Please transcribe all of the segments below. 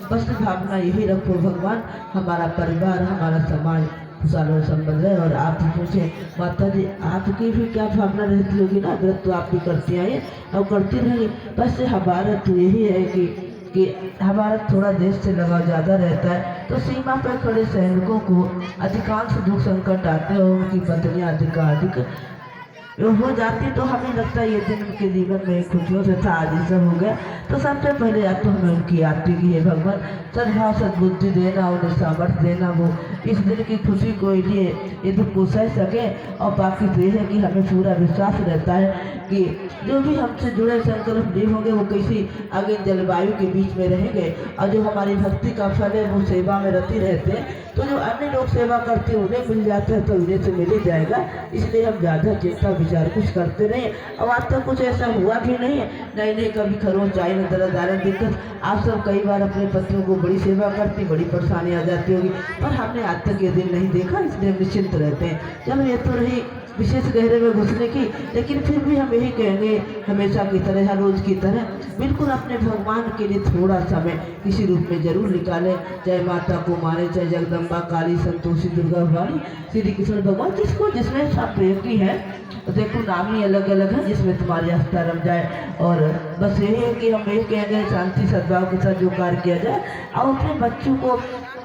बस भावना यही रखो भगवान, हमारा परिवार हमारा समाज खुशहाल और संबंध है। और आप ही पूछे माता जी आपकी भी क्या भावना रहती होगी ना, व्रत तो आप भी करती आई और करती रहेंगी। बस हमारा तो यही है कि हमारा थोड़ा देश से लगाव ज़्यादा रहता है, तो सीमा पर खड़े सैनिकों को अधिकांश दुख संकट आते हैं, उनकी पत्नियां अधिक हो जाती, तो हमें लगता है ये दिन उनके जीवन में खुशियों से था, आज ही सब हो गया। तो सबसे पहले या तो हमें उनकी आरती की है भगवान, सद्भाव सद्बुद्धि देना, उन्हें सामर्थ्य देना, वो इस दिन की खुशी को लिए ये दुख को सह सके। और बाकी तो ये है कि हमें पूरा विश्वास रहता है कि जो भी हमसे जुड़े संकल्प लिए होंगे वो किसी आगे जलवायु के बीच में रहेंगे, और जो हमारी भक्ति का फल है वो सेवा में रति रहते हैं। तो जो अन्य लोग सेवा करते हैं उन्हें मिल जाता है तो उन्हें तो मिल ही जाएगा, इसलिए हम ज़्यादा चिंता विचार कुछ करते नहीं। और आज तक कुछ ऐसा हुआ भी नहीं है, नहीं कभी खरोच आई न दर्द आने दिक्कत। आप सब कई बार अपने पतियों को बड़ी सेवा करती, बड़ी परेशानी आ जाती होगी, पर हमने आज तक ये दिन नहीं देखा, इसलिए हम निश्चिंत रहते हैं। चलो ये तो रही विशेष गहरे में घुसने की, लेकिन फिर भी हम यही कहेंगे हमेशा की तरह, हर रोज़ की तरह बिल्कुल अपने भगवान के लिए थोड़ा समय किसी रूप में जरूर निकालें। चाहे माता को माने, चाहे जगदम्बा काली संतोषी दुर्गा भवानी श्री कृष्ण भगवान, जिसको जिसमें सब प्रेम की है, देखो नाम ही अलग अलग है, जिसमें तुम्हारी आस्था रम जाए। और बस यही है कि हम यही कहेंगे शांति सद्भाव के साथ जो कार्य किया जाए। और अपने बच्चों को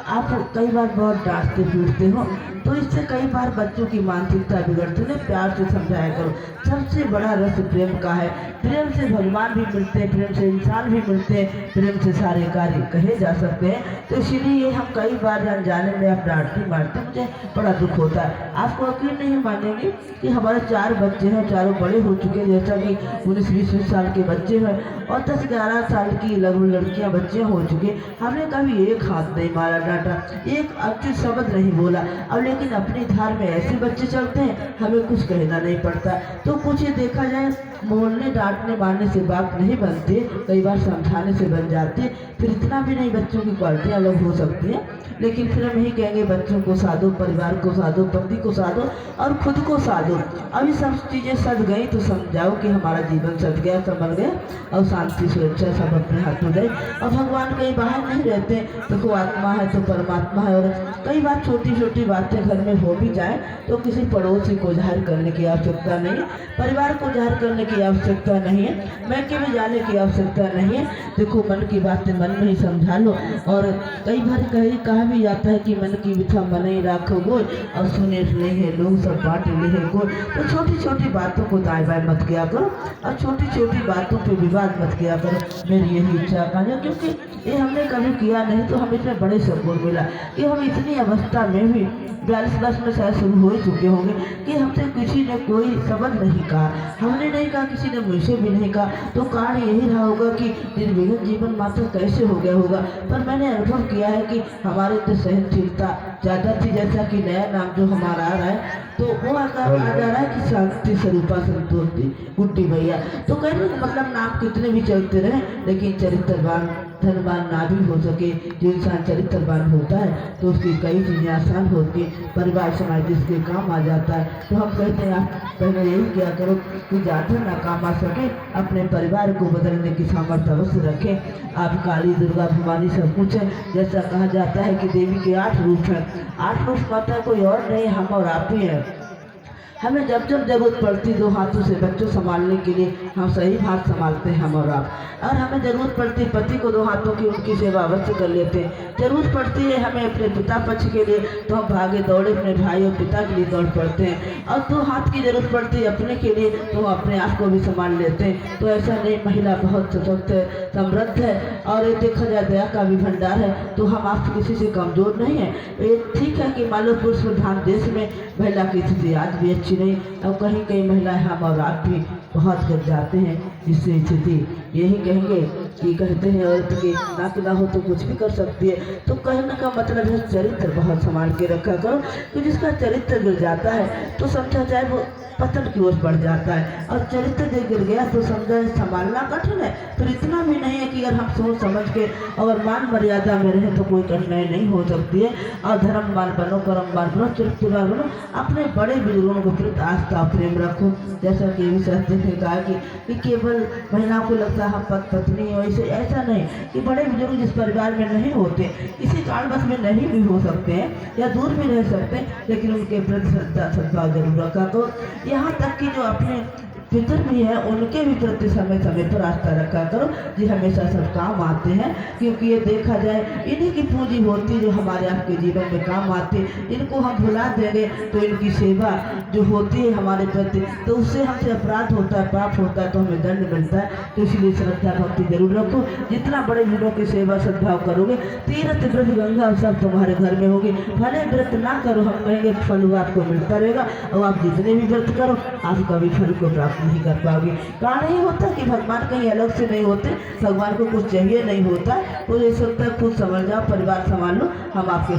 आप कई बार बहुत डांटते पीटते हो, तो इससे कई बार बच्चों की मानसिकता बिगड़ती है। प्यार से समझाया करो, सबसे बड़ा रस प्रेम का है। प्रेम से भगवान भी मिलते हैं, प्रेम से इंसान भी मिलते हैं, प्रेम से सारे कार्य कहे जा सकते हैं। तो इसीलिए हम कई बार अनजाने में आप डांटते मारते, मुझे बड़ा दुख होता है। आपको यकीन नहीं मानेंगे कि हमारे 4 बच्चे हैं, चारों बड़े हो चुके हैं, जैसा कि 19-20 साल के बच्चे हैं और 10-11 साल की लगभग लड़कियां बच्चियां हो चुकी। हमने कभी एक हाथ नहीं मारा, डांटा, एक अच्छी शब्द नहीं बोला। अब लेकिन अपनी धार में ऐसे बच्चे चलते हैं, हमें कुछ कहना नहीं पड़ता। तो कुछ ये देखा जाए, बोलने डांटने मारने से बात नहीं बनती, कई बार समझाने से बन जाती। फिर इतना भी नहीं, बच्चों की क्वालिटी अलग हो सकती है, लेकिन फिर हम यही कहेंगे बच्चों को साधो, परिवार को साधो, पति को साधो और खुद को साधो। अभी सब चीज़ें सज गई तो समझाओ कि हमारा जीवन सज गया, संभल गया, और शांति सुरक्षा सब अपने हाथ में दे। और भगवान कहीं बाहर नहीं रहते, देखो आत्मा है तो परमात्मा है। और कई बार छोटी छोटी बातें घर में हो भी जाए तो किसी पड़ोसी को जाहिर करने की आवश्यकता नहीं है, परिवार को जाहिर करने की आवश्यकता नहीं है, मैके में जाने की आवश्यकता नहीं है। देखो मन की बातें मन में ही समझा लो। और कई बार कहा भी जाता है कि मन की विथा मन ही राखो गोय, और सुने नहीं है लोग सब बांट ले है गोय। तो छोटी छोटी बातों को दाएं बाएं मत किया करो, और छोटी छोटी बातों पे विवाद मत किया करो। मेरी यही इच्छा का, क्योंकि ये हमने कभी किया नहीं तो हमें इतना बड़े सुकून मिला कि हम इतनी अवस्था में भी 42 वर्ष में शायद शुरू हो ही चुके होंगे कि हमसे किसी ने कोई शब्द नहीं कहा, हमने नहीं कहा, किसी ने मुझसे भी नहीं कहा। तो कारण यही रहा होगा कि निर्विघ्न जीवन मात्र कैसे हो गया होगा। पर मैंने अनुभव किया है कि हमारे तो सहनशीलता ज़्यादा थी, जैसा कि नया नाम जो हमारा आ रहा है तो वो आ जा रहा है कि शांति स्वरूपा संतोषी गुड्डी भैया। तो कह रहे मतलब नाम कितने भी चलते रहे, लेकिन चरित्रवान धनवान ना भी हो सके। जो इंसान चरित्रवान होता है तो उसकी कई चीज़ें आसान होती हैं, परिवार समाज जिसके काम आ जाता है। तो हम कहते हैं आप पहले यही क्या करो कि ज़्यादा ना काम आ सके, अपने परिवार को बदलने की सामर्थ्य अवश्य रखें। आप काली दुर्गा भवानी सब कुछ है, जैसा कहा जाता है कि देवी के 8 रूप हैं। 8 रूप माता कोई और नहीं, हम और आप ही हैं। हमें जब जब जरूरत पड़ती 2 हाथों से बच्चों संभालने के लिए हम सही हाथ संभालते हैं हम और आप। और हमें ज़रूरत पड़ती है पति को 2 हाथों की उनकी सेवा अवश्य कर लेते हैं। ज़रूरत पड़ती है हमें अपने पिता पक्ष के लिए तो हम भागे दौड़े अपने भाई और पिता के लिए दौड़ पड़ते हैं। और 2 हाथ की ज़रूरत पड़ती है अपने के लिए तो हम अपने आप को भी संभाल लेते हैं। तो ऐसा नहीं, महिला बहुत सशक्त है, समृद्ध है, और ये देखा जाए दया का भी भंडार है। तो हम आप किसी से कमज़ोर नहीं है। ये ठीक है कि मान लो पुरुष प्रधान देश में महिला की स्थिति आज भी अच्छी नहीं, और कहीं कहीं महिलाएं हम और आप भी बहुत गिर जाते हैं, जिससे स्थिति यही कहेंगे कि कहते हैं औरत की नाक ना हो तो कुछ भी कर सकती है। तो कहने का मतलब है चरित्र बहुत संभाल के रखा करो, कि जिसका चरित्र गिर जाता है तो समझा जाए वो पतन की ओर बढ़ जाता है, और चरित्र जो गिर गया तो समझा संभालना कठिन है। फिर इतना भी नहीं है कि अगर हम सोच समझ के अगर मान मर्यादा में रहे तो कोई कठिनाई नहीं हो सकती है। और धर्मवान बनो, कर्मवान बनो, चरित्रवान बनो, अपने बड़े बुजुर्गों के प्रति आस्था प्रेम रखो। जैसा कि शास्त्री ने कहा कि केवल महिलाओं को लगता है हम पत्नी और ऐसे ऐसा नहीं कि बड़े बुजुर्ग जिस परिवार में नहीं होते, किसी कारणवश में नहीं भी हो सकते हैं या दूर भी रह सकते हैं, लेकिन उनके प्रति श्रद्धा सद्भाव जरूर रखा करो। यहाँ तक कि जो अपने पितर भी हैं उनके भी प्रति समय समय पर आस्था रखा करो, जी हमेशा सब काम आते हैं। क्योंकि ये देखा जाए इन्हीं की पूंजी होती जो हमारे आपके जीवन में काम आती। इनको हम भुला देंगे तो इनकी सेवा जो होती है हमारे प्रति, तो उससे हमसे अपराध होता है, पाप होता है, तो हमें दंड मिलता है। तो इसलिए श्रद्धा भक्ति जरूर रखो। जितना बड़े बुजुर्गों की सेवा सद्भाव करोगे, तीर्थ व्रत गंगा सब तुम्हारे घर में होगी। भले व्रत ना करो, हम कहेंगे फल आपको मिलता रहेगा, और आप जितने भी व्रत करो आप कभी फल को प्राप्त नहीं कर पाओगे। कारण नहीं होता कि भगवान कहीं अलग से नहीं होते, भगवान को कुछ चाहिए नहीं होता। तो ये सब तक खुद समझ जाओ, परिवार संभाल लो, हम आपके